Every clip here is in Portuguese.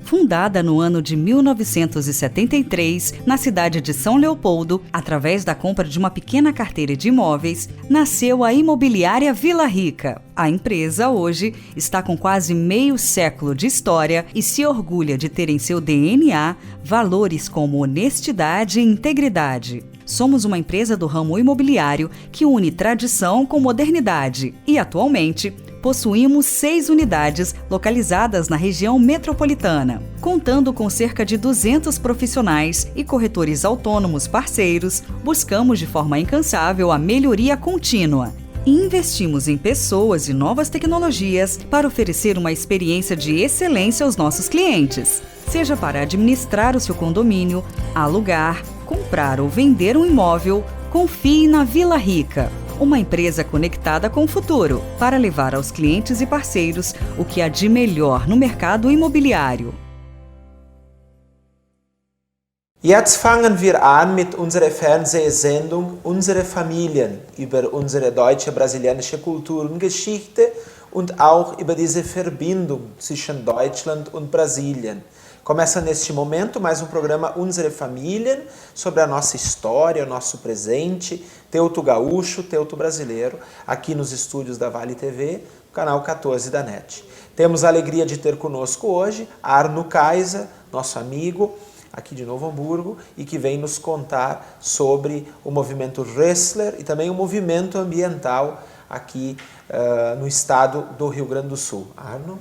Fundada no ano de 1973, na cidade de São Leopoldo, através da compra de uma pequena carteira de imóveis, nasceu a Imobiliária Vila Rica. A empresa, hoje, está com quase meio século de história e se orgulha de ter em seu DNA valores como honestidade e integridade. Somos uma empresa do ramo imobiliário que une tradição com modernidade e, atualmente, possuímos 6 unidades localizadas na região metropolitana, contando com cerca de 200 profissionais e corretores autônomos parceiros. Buscamos de forma incansável a melhoria contínua e investimos em pessoas e novas tecnologias para oferecer uma experiência de excelência aos nossos clientes. Seja para administrar o seu condomínio, alugar, comprar ou vender um imóvel, confie na Vila Rica. Uma empresa conectada com o futuro, para levar aos clientes e parceiros o que há de melhor no mercado imobiliário. Jetzt fangen wir an mit unserer Fernsehsendung Unsere Familien über unsere deutsche brasilianische Kultur und Geschichte und auch über diese Verbindung zwischen Deutschland und Brasilien. Começa neste momento mais um programa Unsere Familien, sobre a nossa história, o nosso presente, Teuto Gaúcho, Teuto Brasileiro, aqui nos estúdios da Vale TV, canal 14 da NET. Temos a alegria de ter conosco hoje Arno Kaiser, nosso amigo, aqui de Novo Hamburgo, e que vem nos contar sobre o movimento Rössler e também o movimento ambiental aqui no estado do Rio Grande do Sul. Arno?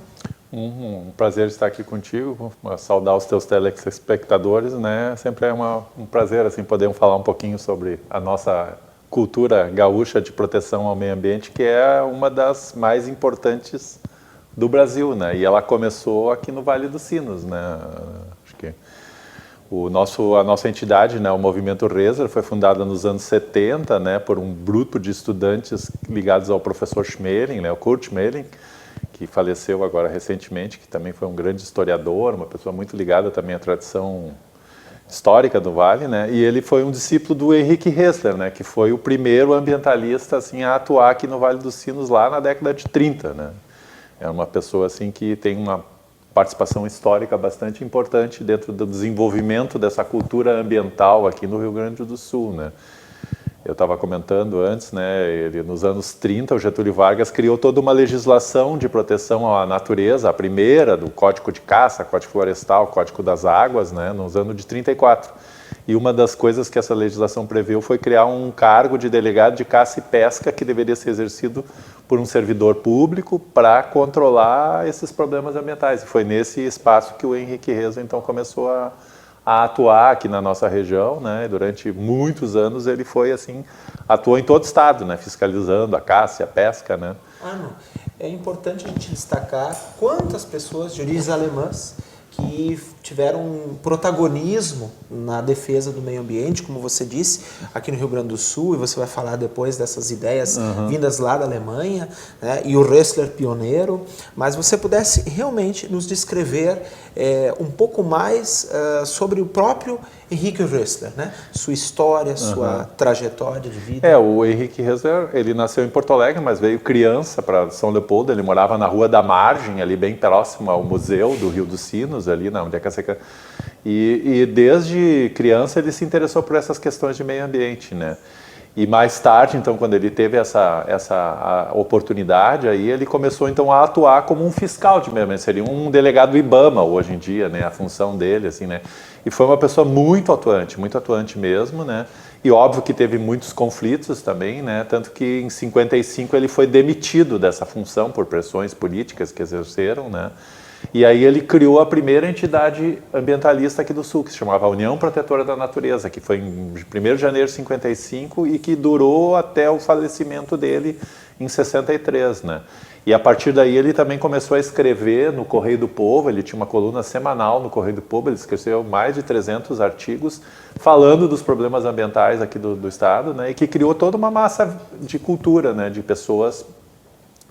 Um prazer estar aqui contigo, saudar os teus telespectadores, né? Sempre é um prazer assim poder falar um pouquinho sobre a nossa cultura gaúcha de proteção ao meio ambiente, que é uma das mais importantes do Brasil, né? E ela começou aqui no Vale dos Sinos, né? Acho que a nossa entidade, né, o Movimento Rössler, foi fundada nos anos 70, né, por um grupo de estudantes ligados ao professor Schmeling, né, o Kurt Schmeling, que faleceu agora recentemente, que também foi um grande historiador, uma pessoa muito ligada também à tradição histórica do Vale, né? E ele foi um discípulo do Henrique Rössler, né? Que foi o primeiro ambientalista assim a atuar aqui no Vale dos Sinos lá na década de 30, né? É uma pessoa assim que tem uma participação histórica bastante importante dentro do desenvolvimento dessa cultura ambiental aqui no Rio Grande do Sul, né? Eu estava comentando antes, né, nos anos 30, o Getúlio Vargas criou toda uma legislação de proteção à natureza, a primeira do Código de Caça, Código Florestal, Código das Águas, né, nos anos de 34. E uma das coisas que essa legislação previu foi criar um cargo de delegado de caça e pesca que deveria ser exercido por um servidor público para controlar esses problemas ambientais. E foi nesse espaço que o Henrique Rössler, então, começou a atuar aqui na nossa região, né? Durante muitos anos ele foi assim, atuou em todo o estado, né? Fiscalizando a caça e a pesca, né? Arno, é importante a gente destacar quantas pessoas de origens alemãs que tiveram um protagonismo na defesa do meio ambiente, como você disse, aqui no Rio Grande do Sul, e você vai falar depois dessas ideias vindas lá da Alemanha, né, e o Rössler pioneiro, mas você pudesse realmente nos descrever um pouco mais sobre o próprio Henrique Rössler, né? Sua história, sua trajetória de vida. O Henrique Rössler, ele nasceu em Porto Alegre, mas veio criança para São Leopoldo. Ele morava na Rua da Margem, ali bem próximo ao Museu do Rio dos Sinos, ali onde é que e desde criança ele se interessou por essas questões de meio ambiente, né? E mais tarde, então, quando ele teve essa oportunidade, aí ele começou então a atuar como um fiscal de meio ambiente, seria um delegado IBAMA hoje em dia, né? A função dele, assim, né? E foi uma pessoa muito atuante mesmo, né? E óbvio que teve muitos conflitos também, né? Tanto que em 55 ele foi demitido dessa função por pressões políticas que exerceram, né? E aí ele criou a primeira entidade ambientalista aqui do Sul, que se chamava União Protetora da Natureza, que foi em 1º de janeiro de 55 e que durou até o falecimento dele em 63, né? E a partir daí ele também começou a escrever no Correio do Povo, ele tinha uma coluna semanal no Correio do Povo, ele escreveu mais de 300 artigos falando dos problemas ambientais aqui do estado, né, e que criou toda uma massa de cultura, né, de pessoas,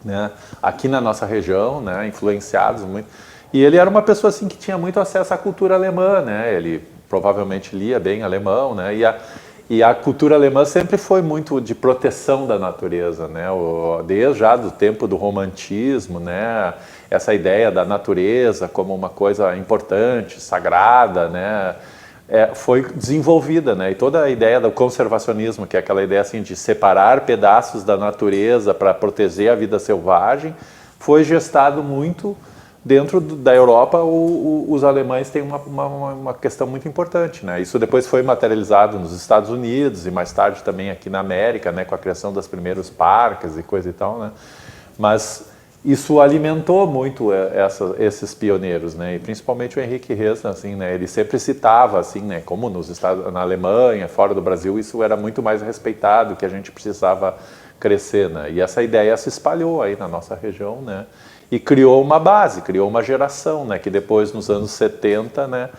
né, aqui na nossa região, né, influenciados muito. E ele era uma pessoa assim que tinha muito acesso à cultura alemã, né, ele provavelmente lia bem alemão, né, e a cultura alemã sempre foi muito de proteção da natureza, né? Desde já do tempo do romantismo, né? Essa ideia da natureza como uma coisa importante, sagrada, né? Foi desenvolvida, né? E toda a ideia do conservacionismo, que é aquela ideia assim de separar pedaços da natureza para proteger a vida selvagem, foi gestado muito. Dentro da Europa, os alemães têm uma questão muito importante, né? Isso depois foi materializado nos Estados Unidos e mais tarde também aqui na América, né? Com a criação dos primeiros parques e coisa e tal, né? Mas isso alimentou muito esses pioneiros, né? E principalmente o Henrique Resner, assim, né? Ele sempre citava, assim, né? Como na Alemanha, fora do Brasil, isso era muito mais respeitado, que a gente precisava crescer, né? E essa ideia se espalhou aí na nossa região, né? E criou uma base, criou uma geração, né, que depois, nos anos 70, né,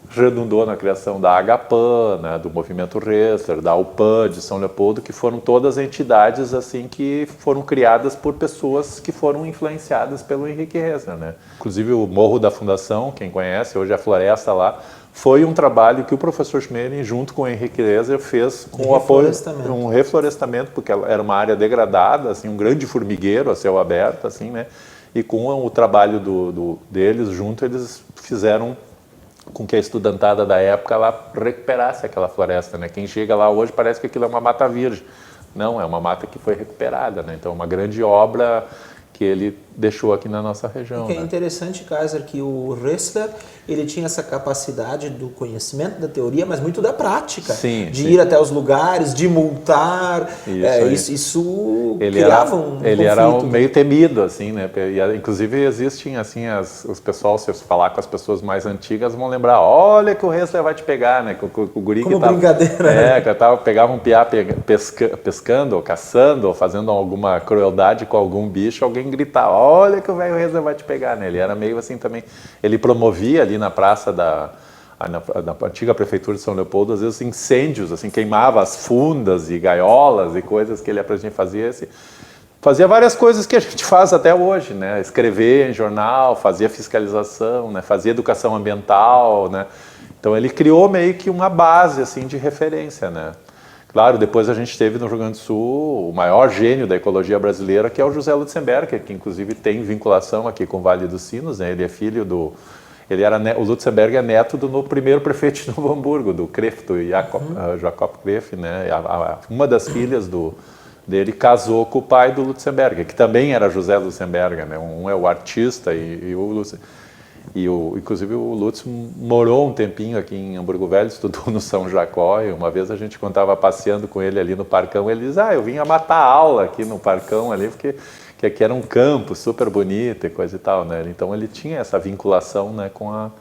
redundou na criação da Agapan, né, do Movimento Resler, da UPAN de São Leopoldo, que foram todas entidades assim que foram criadas por pessoas que foram influenciadas pelo Henrique Resler, né. Inclusive o Morro da Fundação, quem conhece, hoje é a floresta lá, foi um trabalho que o professor Schmeling, junto com o Henrique Resler, fez com o apoio um reflorestamento, porque era uma área degradada, assim, um grande formigueiro a céu aberto, assim, né. E com o trabalho deles junto, eles fizeram com que a estudantada da época lá recuperasse aquela floresta, né? Quem chega lá hoje parece que aquilo é uma mata virgem. Não, é uma mata que foi recuperada, né? Então, uma grande obra que ele deixou aqui na nossa região. O que é interessante, Kaiser, que o Resler, ele tinha essa capacidade do conhecimento, da teoria, mas muito da prática. Sim, de ir até os lugares, de multar. Isso criava um conflito. Ele era meio temido, assim, né? E, inclusive, existem, assim, os pessoal, se eu falar com as pessoas mais antigas, vão lembrar, olha que o Resler vai te pegar, né? O guri como que tava, brincadeira. Pegava um piá pescando, ou caçando, ou fazendo alguma crueldade com algum bicho, alguém gritar, olha que o velho Resler vai te pegar, né? Ele era meio assim também, ele promovia ali na praça na antiga prefeitura de São Leopoldo, às vezes incêndios, assim, queimava as fundas e gaiolas e coisas que ele apresentia, fazia várias coisas que a gente faz até hoje, né? Escrever em jornal, fazia fiscalização, né? Fazia educação ambiental, né? Então ele criou meio que uma base assim de referência, né? Claro, depois a gente teve no Rio Grande do Sul o maior gênio da ecologia brasileira, que é o José Lutzenberger, que inclusive tem vinculação aqui com o Vale dos Sinos, né? Ele é filho do... o Lutzenberger é neto do primeiro prefeito de Novo Hamburgo, do Kref, do Jacob Kref, né? Uma das filhas dele casou com o pai do Lutzenberger, que também era José Lutzenberger, né? Um é o artista e o Lutzenberger. Inclusive o Lutz morou um tempinho aqui em Hamburgo Velho, estudou no São Jacó, e uma vez a gente, quando estava passeando com ele ali no Parcão, ele diz, eu vim matar aula aqui no Parcão ali, porque que aqui era um campo super bonito e coisa e tal, né? Então ele tinha essa vinculação, né, com a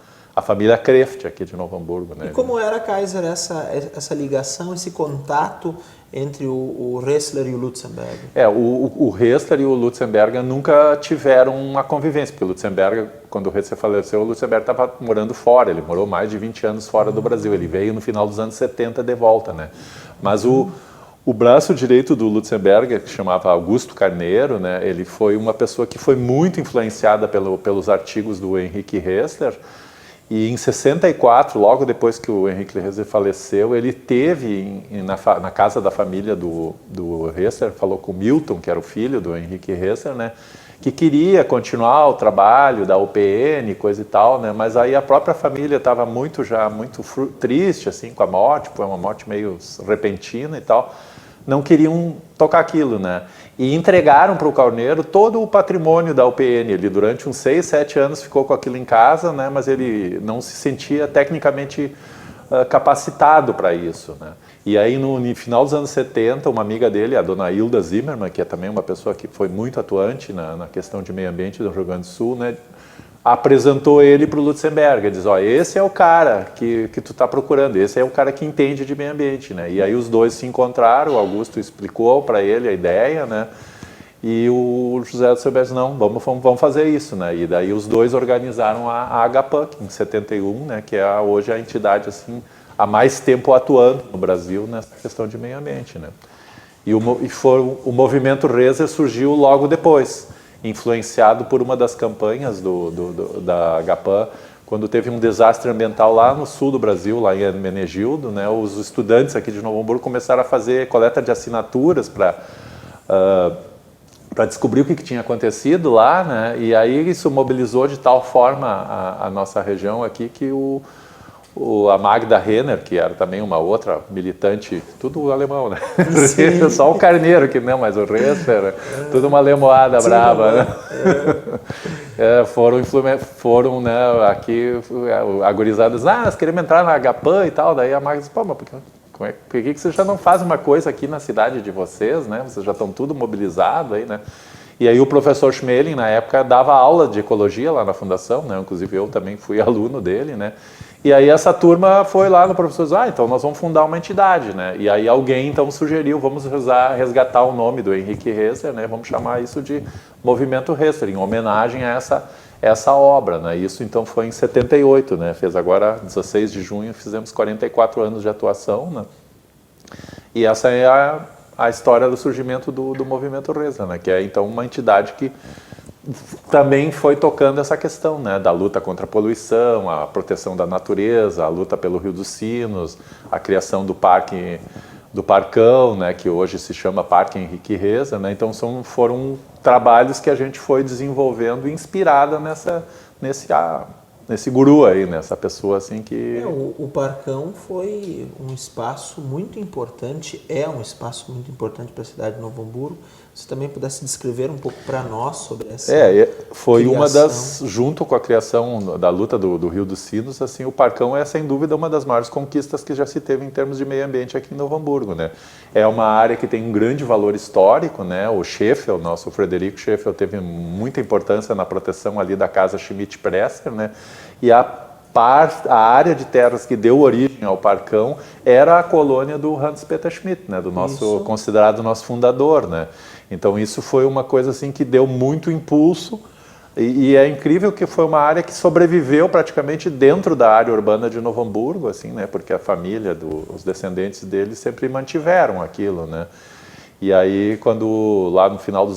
família Kreft aqui de Novo Hamburgo, né? E como era, Kaiser, essa ligação, esse contato entre o Resler e o Lutzenberger? O Resler e o Lutzenberger nunca tiveram uma convivência, porque o Lutzenberger, quando o Resler faleceu, o Lutzenberger estava morando fora, ele morou mais de 20 anos fora do Brasil, ele veio no final dos anos 70 de volta, né? Mas o braço direito do Lutzenberger, que chamava Augusto Carneiro, né, ele foi uma pessoa que foi muito influenciada pelos artigos do Henrique Resler. E em 64, logo depois que o Henrique Resler faleceu, ele teve na casa da família do Resler, falou com o Milton, que era o filho do Henrique Resler, né, que queria continuar o trabalho da UPN, coisa e tal, né, mas aí a própria família estava muito triste assim, com a morte, foi uma morte meio repentina e tal, não queriam tocar aquilo, né? E entregaram para o Carneiro todo o patrimônio da UPN. Ele, durante uns 6, 7 anos, ficou com aquilo em casa, né? Mas ele não se sentia tecnicamente capacitado para isso, né? E aí, no final dos anos 70, uma amiga dele, a dona Hilda Zimmermann, que é também uma pessoa que foi muito atuante na questão de meio ambiente do Rio Grande do Sul, né? Apresentou ele para o Lutzenberger, diz, esse é o cara que tu está procurando, esse é o cara que entende de meio ambiente, né? E aí os dois se encontraram, o Augusto explicou para ele a ideia, né? E o José do Silvestre, não, vamos fazer isso, né? E daí os dois organizaram a Agapan, em 71, né? Que é hoje a entidade, assim, há mais tempo atuando no Brasil nessa questão de meio ambiente, né? E o movimento Reser surgiu logo depois, influenciado por uma das campanhas da Agapan, quando teve um desastre ambiental lá no sul do Brasil, lá em Hermenegildo, né? Os estudantes aqui de Novo Hamburgo começaram a fazer coleta de assinaturas para descobrir o que tinha acontecido lá, né? E aí isso mobilizou de tal forma a nossa região aqui que a Magda Renner, que era também uma outra militante, tudo alemão, né? Só o Carneiro que não, mas o resto era tudo uma lemoada brava, né? Foram, né, aqui, agorizadas, nós queremos entrar na Agapan e tal, daí a Magda disse, pô, mas por que vocês já não fazem uma coisa aqui na cidade de vocês, né? Vocês já estão tudo mobilizados aí, né? E aí o professor Schmeling, na época, dava aula de ecologia lá na fundação, né? Inclusive eu também fui aluno dele, né? E aí essa turma foi lá no professor, então nós vamos fundar uma entidade, né? E aí alguém então sugeriu, vamos resgatar o nome do Henrique Reser, né? Vamos chamar isso de Movimento Reser, em homenagem a essa obra, né? Isso então foi em 78, né? Fez agora 16 de junho, fizemos 44 anos de atuação, né? E essa é a história do surgimento do Movimento Reser, né? Que é então uma entidade que também foi tocando essa questão, né, da luta contra a poluição, a proteção da natureza, a luta pelo Rio dos Sinos, a criação do Parcão, né, que hoje se chama Parque Henrique Reser, né? Então foram trabalhos que a gente foi desenvolvendo inspirada nesse guru aí, nessa pessoa assim que... O Parcão foi um espaço muito importante, é um espaço muito importante para a cidade de Novo Hamburgo. Se também pudesse descrever um pouco para nós sobre essa foi criação. Uma das, junto com a criação da luta do Rio dos Sinos, assim, o Parcão é sem dúvida uma das maiores conquistas que já se teve em termos de meio ambiente aqui em Novo Hamburgo, né? É uma área que tem um grande valor histórico, né? O Scheffel, nosso Frederico Scheffel, teve muita importância na proteção ali da casa Schmidt-Presser, né? E a área de terras que deu origem ao Parcão era a colônia do Hans-Peter Schmidt, né? Do nosso considerado nosso fundador, né? Então isso foi uma coisa assim que deu muito impulso e é incrível que foi uma área que sobreviveu praticamente dentro da área urbana de Novo Hamburgo, assim, né? Porque a família, os descendentes dele sempre mantiveram aquilo, né? E aí quando lá no final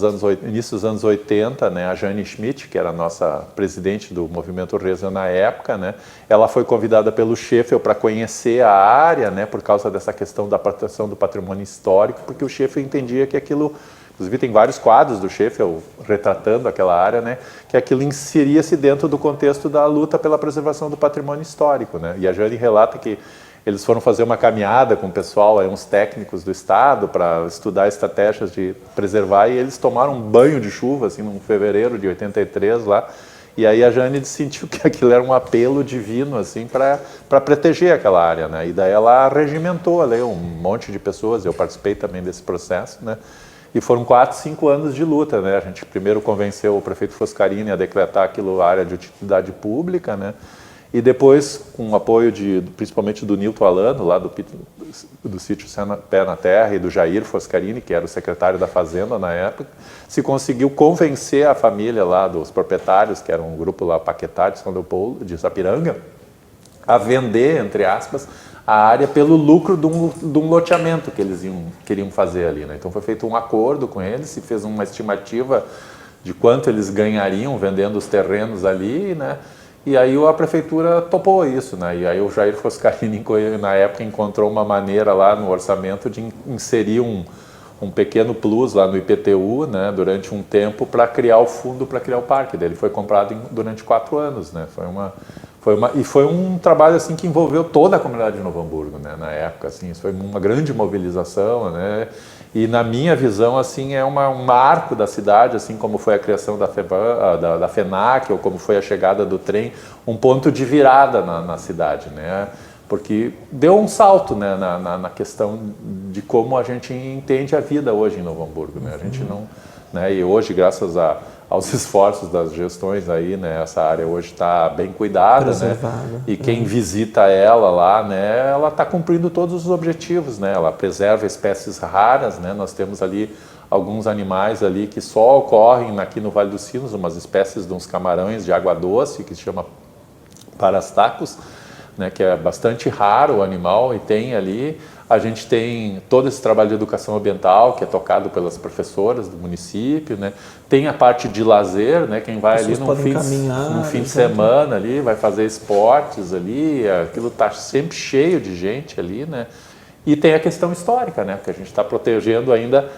início dos anos 80, né, a Jane Schmidt, que era a nossa presidente do Movimento Reser na época, né, ela foi convidada pelo Scheffel para conhecer a área, né, por causa dessa questão da proteção do patrimônio histórico, porque o Scheffel entendia que aquilo, inclusive tem vários quadros do Scheffel retratando aquela área, né, que aquilo inseria-se dentro do contexto da luta pela preservação do patrimônio histórico, né. E a Jane relata que eles foram fazer uma caminhada com o pessoal, aí, uns técnicos do Estado, para estudar estratégias de preservar, e eles tomaram um banho de chuva, assim, em fevereiro de 83 lá, e aí a Jane sentiu que aquilo era um apelo divino, assim, para proteger aquela área, né, e daí ela regimentou ali um monte de pessoas, eu participei também desse processo, né, e foram 4, 5 anos de luta, né, a gente primeiro convenceu o prefeito Foscarini a decretar aquilo área de utilidade pública, né, e depois, com o apoio principalmente do Nilton Alano, lá do sítio Pé na Terra, e do Jair Foscarini, que era o secretário da Fazenda na época, se conseguiu convencer a família lá dos proprietários, que era um grupo lá Paquetá de São Leopoldo, de Sapiranga, a vender, entre aspas, a área pelo lucro de um loteamento que eles queriam fazer ali, né? Então foi feito um acordo com eles, se fez uma estimativa de quanto eles ganhariam vendendo os terrenos ali, né? E aí a prefeitura topou isso, né? E aí o Jair Foscarini, na época, encontrou uma maneira lá no orçamento de inserir um pequeno plus lá no IPTU, né? Durante um tempo para criar o fundo, para criar o parque. Daí ele foi comprado durante 4 anos, né? Foi um trabalho assim que envolveu toda a comunidade de Novo Hamburgo, né? Na época, assim, isso foi uma grande mobilização, né? E na minha visão, assim, é um marco da cidade, assim como foi a criação da FENAC, ou como foi a chegada do trem, um ponto de virada na cidade, né? Porque deu um salto, né, na questão de como a gente entende a vida hoje em Novo Hamburgo, né? A gente não, né? E hoje, graças aos esforços das gestões aí, né, essa área hoje está bem cuidada, né? E quem visita ela lá, né, ela está cumprindo todos os objetivos, né? Ela preserva espécies raras, né? Nós temos ali alguns animais ali que só ocorrem aqui no Vale dos Sinos, umas espécies de uns camarões de água doce que se chama parastacos, né, que é bastante raro o animal, e tem ali, a gente tem todo esse trabalho de educação ambiental que é tocado pelas professoras do município, né, tem a parte de lazer, né, quem vai ali no fim de semana ali, vai fazer esportes ali, aquilo está sempre cheio de gente ali, né, e tem a questão histórica, né, porque a gente está protegendo ainda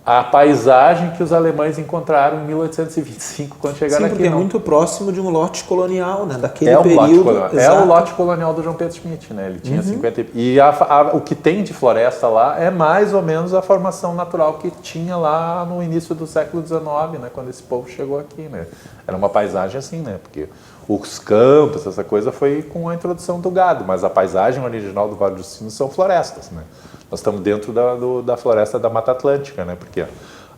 a paisagem que os alemães encontraram em 1825, quando chegaram aqui. Sim, porque é muito próximo de um lote colonial, né? Daquele período. Exato. É o lote colonial do João Pedro Schmidt, né? Ele tinha 50... E o que tem de floresta lá é mais ou menos a formação natural que tinha lá no início do século XIX, né? Quando esse povo chegou aqui, né? Era uma paisagem assim, né? Porque os campos, essa coisa foi com a introdução do gado, mas a paisagem original do Vale dos Sinos são florestas, né? Nós estamos dentro da floresta da Mata Atlântica, né? Porque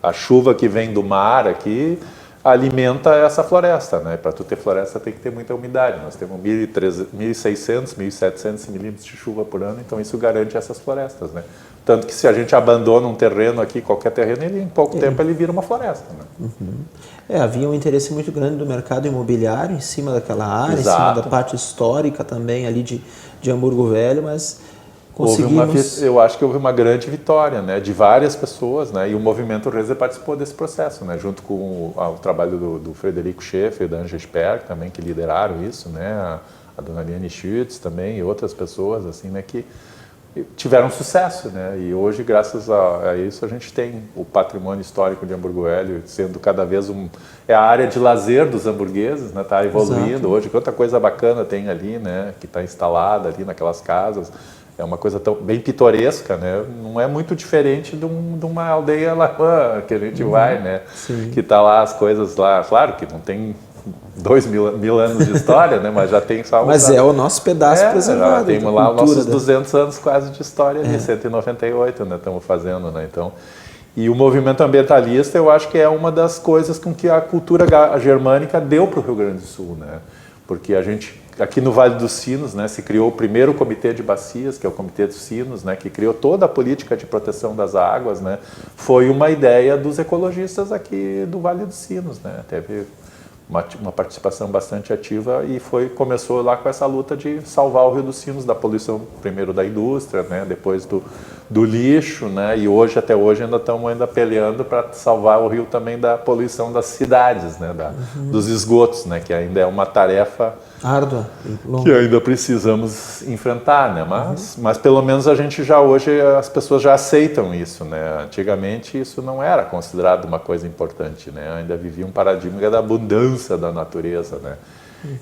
a chuva que vem do mar aqui alimenta essa floresta, né? Para tu ter floresta tem que ter muita umidade. Nós temos 1.600, 1.700 milímetros de chuva por ano, então isso garante essas florestas, né? Tanto que se a gente abandona um terreno aqui, qualquer terreno, ele em pouco tempo ele vira uma floresta, né? Havia um interesse muito grande do mercado imobiliário em cima daquela área, Exato. em cima da parte histórica também ali de Hamburgo Velho, mas conseguimos... Eu acho que houve uma grande vitória, né, de várias pessoas, né, e o movimento Reser participou desse processo, né, junto com o trabalho do Frederico Schaeffer e da Anja Sperg também, que lideraram isso, né, a dona Liane Schütz também e outras pessoas assim, né, que tiveram sucesso, né, e hoje graças a isso a gente tem o patrimônio histórico de Hamburgo Velho sendo cada vez é a área de lazer dos hamburgueses, né, tá evoluindo. Exato. Hoje, quanta coisa bacana tem ali, né, que está instalada ali naquelas casas. É uma coisa bem pitoresca, né? Não é muito diferente de uma aldeia alemã que a gente vai, né? Sim. Que está lá as coisas lá. Claro que não tem 2.000 anos de história, né? Mas já tem só... Mas é o nosso pedaço preservado. Já temos lá nossos 200 anos quase de história ali, 198, né? Estamos fazendo, né? Então, e o movimento ambientalista, eu acho que é uma das coisas com que a cultura germânica deu para o Rio Grande do Sul, né? Porque a gente... Aqui no Vale dos Sinos, né, se criou o primeiro comitê de bacias, que é o Comitê dos Sinos, né, que criou toda a política de proteção das águas, né, foi uma ideia dos ecologistas aqui do Vale dos Sinos, né, teve uma participação bastante ativa e começou lá com essa luta de salvar o Rio dos Sinos da poluição, primeiro da indústria, né, depois do lixo, né, e até hoje ainda estamos peleando para salvar o rio também da poluição das cidades, né, dos esgotos, né, que ainda é uma tarefa árdua, que ainda precisamos enfrentar, né? Mas pelo menos a gente hoje as pessoas já aceitam isso, né? Antigamente isso não era considerado uma coisa importante, né? Ainda vivia um paradigma da abundância da natureza, né?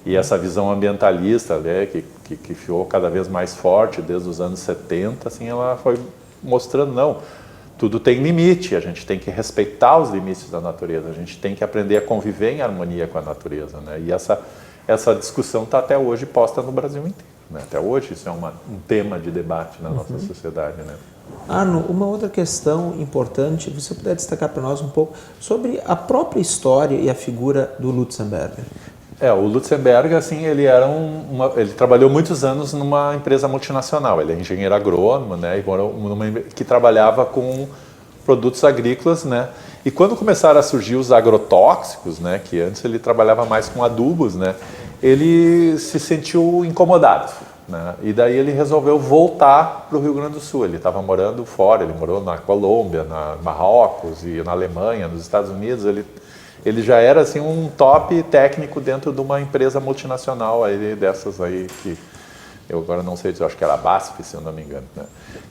E essa visão ambientalista, né, que ficou cada vez mais forte desde os anos 70, assim, ela foi mostrando, não, tudo tem limite, a gente tem que respeitar os limites da natureza, a gente tem que aprender a conviver em harmonia com a natureza, né? E essa discussão está até hoje posta no Brasil inteiro, né? Até hoje isso é um tema de debate na nossa sociedade, né? Arno, uma outra questão importante, você puder destacar para nós um pouco sobre a própria história e a figura do Lutzenberger. O Lutzenberger, assim, ele trabalhou muitos anos numa empresa multinacional, ele é engenheiro agrônomo, né, que trabalhava com produtos agrícolas, né, e quando começaram a surgir os agrotóxicos, né, que antes ele trabalhava mais com adubos, né, ele se sentiu incomodado, né, e daí ele resolveu voltar para o Rio Grande do Sul. Ele estava morando fora, ele morou na Colômbia, na Marrocos e na Alemanha, nos Estados Unidos. Ele já era assim um top técnico dentro de uma empresa multinacional aí, dessas aí que eu agora não sei, eu acho que era a BASF, se eu não me engano, né?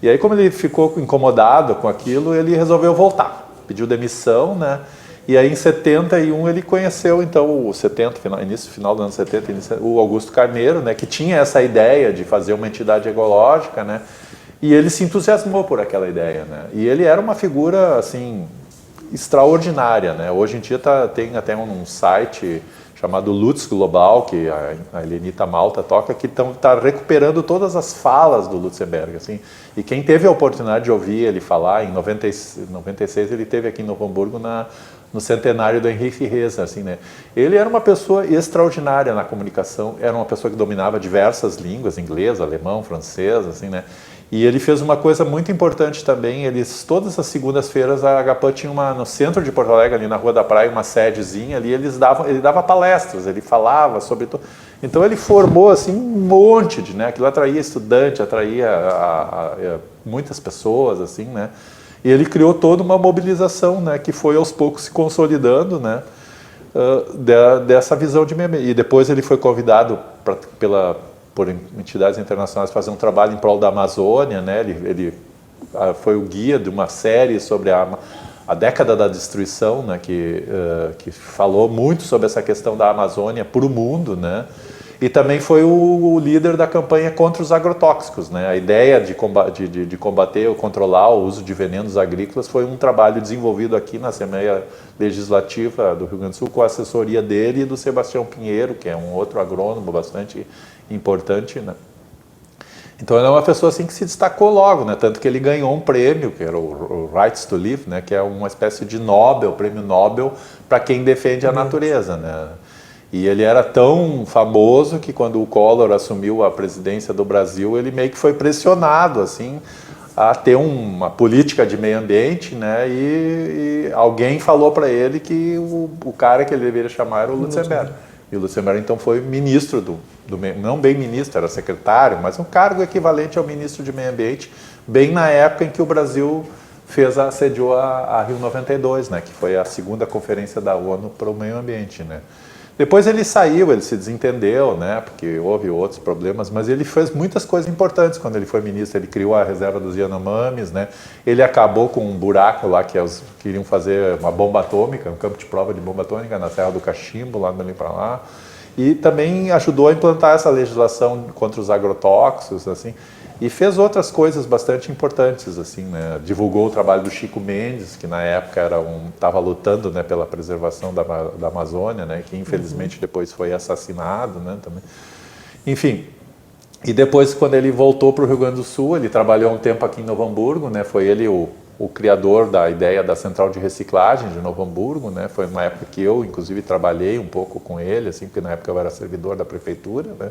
E aí, como ele ficou incomodado com aquilo, ele resolveu voltar, pediu demissão, né? E aí em 71 ele conheceu então final do ano 70, o Augusto Carneiro, né, que tinha essa ideia de fazer uma entidade ecológica, né? E ele se entusiasmou por aquela ideia, né? E ele era uma figura assim extraordinária, né? Hoje em dia tem até um site chamado Lutz Global, que a Helenita Malta toca, que está recuperando todas as falas do Lutzenberger, assim. E quem teve a oportunidade de ouvir ele falar, em 96 ele esteve aqui em Novo Hamburgo no centenário do Henrique Reza, assim, né? Ele era uma pessoa extraordinária na comunicação, era uma pessoa que dominava diversas línguas, inglês, alemão, francês, assim, né? E ele fez uma coisa muito importante também, todas as segundas-feiras a Agapan tinha no centro de Porto Alegre, ali na Rua da Praia, uma sedezinha ali, ele dava palestras, ele falava sobre tudo. Então ele formou assim um monte de, né, aquilo atraía estudante, atraía muitas pessoas, assim, né, e ele criou toda uma mobilização, né, que foi aos poucos se consolidando, né, dessa visão de meio ambiente. E depois ele foi convidado por entidades internacionais fazer um trabalho em prol da Amazônia, né? Ele foi o guia de uma série sobre a década da destruição, né? Que falou muito sobre essa questão da Amazônia para o mundo, né? E também foi o líder da campanha contra os agrotóxicos, né? A ideia de combater ou controlar o uso de venenos agrícolas foi um trabalho desenvolvido aqui na Assembleia Legislativa do Rio Grande do Sul com a assessoria dele e do Sebastião Pinheiro, que é um outro agrônomo bastante importante, né? Então ele é uma pessoa assim que se destacou logo, né? Tanto que ele ganhou um prêmio, que era o Rights to Live, né? Que é uma espécie de Nobel, prêmio Nobel para quem defende a natureza, né? E ele era tão famoso que quando o Collor assumiu a presidência do Brasil, ele meio que foi pressionado assim a ter uma política de meio ambiente, né? E alguém falou para ele que o cara que ele deveria chamar era o Lutzenberg. E o Lutzenberg então foi ministro não bem ministro, era secretário, mas um cargo equivalente ao ministro de meio ambiente, bem na época em que o Brasil sediou a Rio 92, né? Que foi a segunda conferência da ONU para o meio ambiente, né? Depois ele saiu, ele se desentendeu, né, porque houve outros problemas, mas ele fez muitas coisas importantes quando ele foi ministro. Ele criou a reserva dos Yanomamis, né, ele acabou com um buraco lá que queriam fazer uma bomba atômica, um campo de prova de bomba atômica na Serra do Cachimbo, lá dali para lá, e também ajudou a implantar essa legislação contra os agrotóxicos, assim, e fez outras coisas bastante importantes, assim, né? Divulgou o trabalho do Chico Mendes, que na época estava lutando, né, pela preservação da Amazônia, né, que infelizmente depois foi assassinado, né, também. Enfim, e depois quando ele voltou para o Rio Grande do Sul, ele trabalhou um tempo aqui em Novo Hamburgo, né, foi ele o criador da ideia da central de reciclagem de Novo Hamburgo, né, foi uma época que eu, inclusive, trabalhei um pouco com ele, assim, porque na época eu era servidor da prefeitura, né.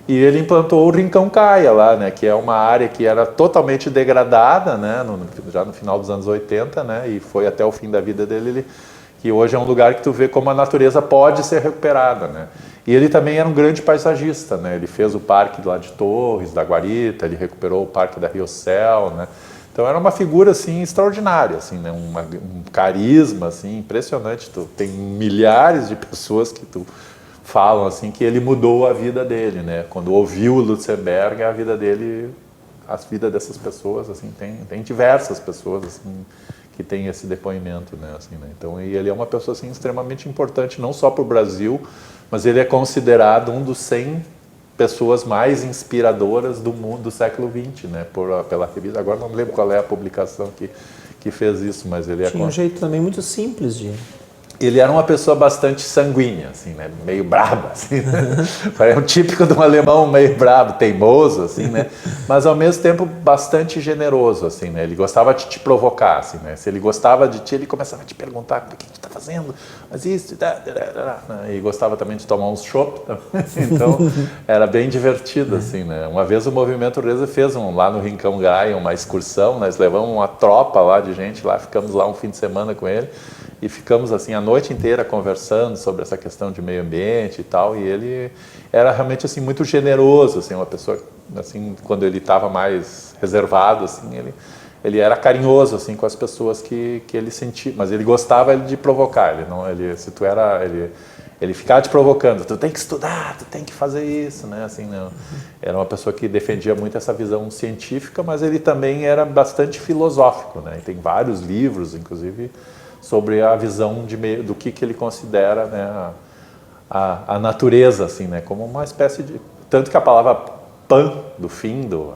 E ele implantou o Rincão Caia lá, né, que é uma área que era totalmente degradada, né, já no final dos anos 80, né, e foi até o fim da vida dele, que hoje é um lugar que tu vê como a natureza pode ser recuperada, né. E ele também era um grande paisagista, né, ele fez o parque lá de Torres, da Guarita, ele recuperou o parque da Riocel, né. Então era uma figura assim extraordinária, assim, né, um carisma assim impressionante. Tem milhares de pessoas que falam assim que ele mudou a vida dele, né? Quando ouviu o Lutzenberg, a vida dessas pessoas, assim, tem diversas pessoas assim que têm esse depoimento, né? Assim, né? Então, e ele é uma pessoa assim extremamente importante não só para o Brasil, mas ele é considerado um dos 100 pessoas mais inspiradoras do mundo do século XX, né? Pela revista. Agora não lembro qual é a publicação que fez isso, mas ele tinha um jeito também muito simples de... Ele era uma pessoa bastante sanguínea, assim, né? Meio braba, assim, né? É um típico de um alemão meio brabo, teimoso, assim, né? Mas ao mesmo tempo bastante generoso, assim, né? Ele gostava de te provocar, assim, né? Se ele gostava de ti, ele começava a te perguntar: o que tu está fazendo? Mas isso, e gostava também de tomar uns chopp, então era bem divertido, assim, né? Uma vez o Movimento Reza fez lá no Rincão Gaia uma excursão, nós levamos uma tropa lá de gente lá, ficamos lá um fim de semana com ele. E ficamos assim a noite inteira conversando sobre essa questão de meio ambiente e tal, e ele era realmente assim muito generoso, assim, uma pessoa assim, quando ele estava mais reservado, assim, ele era carinhoso assim com as pessoas que ele sentia, mas ele gostava de provocar, ele ficava te provocando, tu tem que estudar, tu tem que fazer isso, né, assim, não. Era uma pessoa que defendia muito essa visão científica, mas ele também era bastante filosófico, né, e tem vários livros, inclusive, sobre a visão do que ele considera, né, a natureza, assim, né, como uma espécie de... Tanto que a palavra pan, do fim, do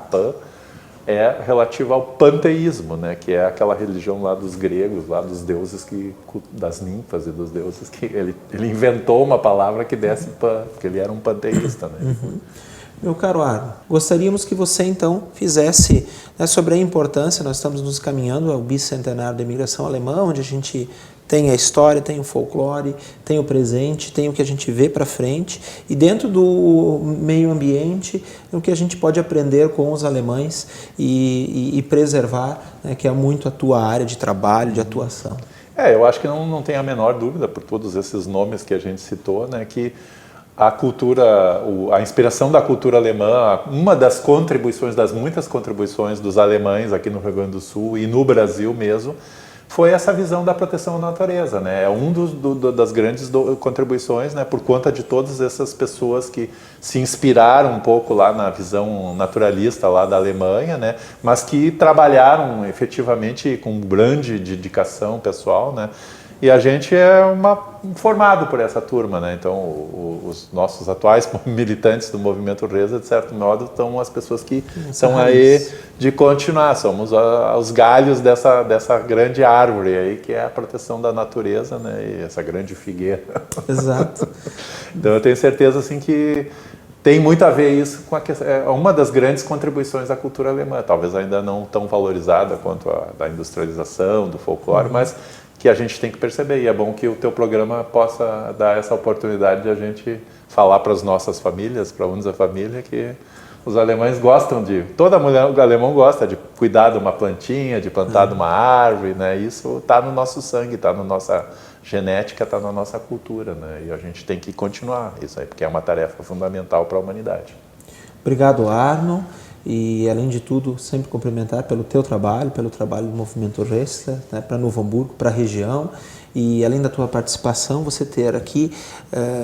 pan, é relativa ao panteísmo, né, que é aquela religião lá dos gregos, lá dos deuses, das ninfas e dos deuses, que ele inventou uma palavra que desse pan, porque ele era um panteísta, né. Meu caro Aaron, gostaríamos que você então fizesse, né, sobre a importância, nós estamos nos caminhando ao bicentenário da imigração alemã, onde a gente Tem a história, tem o folclore, tem o presente, tem o que a gente vê para frente, e dentro do meio ambiente é o que a gente pode aprender com os alemães e preservar, né, que é muito a tua área de trabalho, de atuação. Eu acho que não tem a menor dúvida, por todos esses nomes que a gente citou, né, que a cultura, a inspiração da cultura alemã, uma das contribuições, das muitas contribuições dos alemães aqui no Rio Grande do Sul e no Brasil mesmo, foi essa visão da proteção da natureza, né? É das grandes contribuições, né? Por conta de todas essas pessoas que se inspiraram um pouco lá na visão naturalista lá da Alemanha, né? Mas que trabalharam efetivamente com grande dedicação pessoal, né? E a gente é formado por essa turma, né? Então, os nossos atuais militantes do movimento Reza, de certo modo, são as pessoas que estão aí de continuar. Somos os galhos dessa grande árvore aí, que é a proteção da natureza, né? E essa grande figueira. Exato. Então, eu tenho certeza, assim, que tem muito a ver isso com uma das grandes contribuições da cultura alemã, talvez ainda não tão valorizada quanto a da industrialização, do folclore, mas que a gente tem que perceber, e é bom que o teu programa possa dar essa oportunidade de a gente falar para as nossas famílias, para a família, que os alemães gostam toda mulher, o alemão gosta de cuidar de uma plantinha, de plantar de uma árvore, né? Isso está no nosso sangue, está na nossa genética, está na nossa cultura, né? E a gente tem que continuar isso aí, porque é uma tarefa fundamental para a humanidade. Obrigado, Arno. E, além de tudo, sempre cumprimentar pelo teu trabalho, pelo trabalho do Movimento Ressler, né, para Novo Hamburgo, para a região. E, além da tua participação, você ter aqui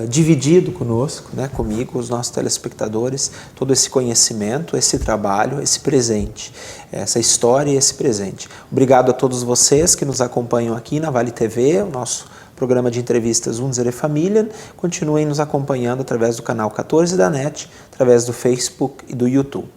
dividido conosco, né, comigo, os nossos telespectadores, todo esse conhecimento, esse trabalho, esse presente, essa história e esse presente. Obrigado a todos vocês que nos acompanham aqui na Vale TV, o nosso programa de entrevistas Unsere Familien. Continuem nos acompanhando através do canal 14 da NET, através do Facebook e do YouTube.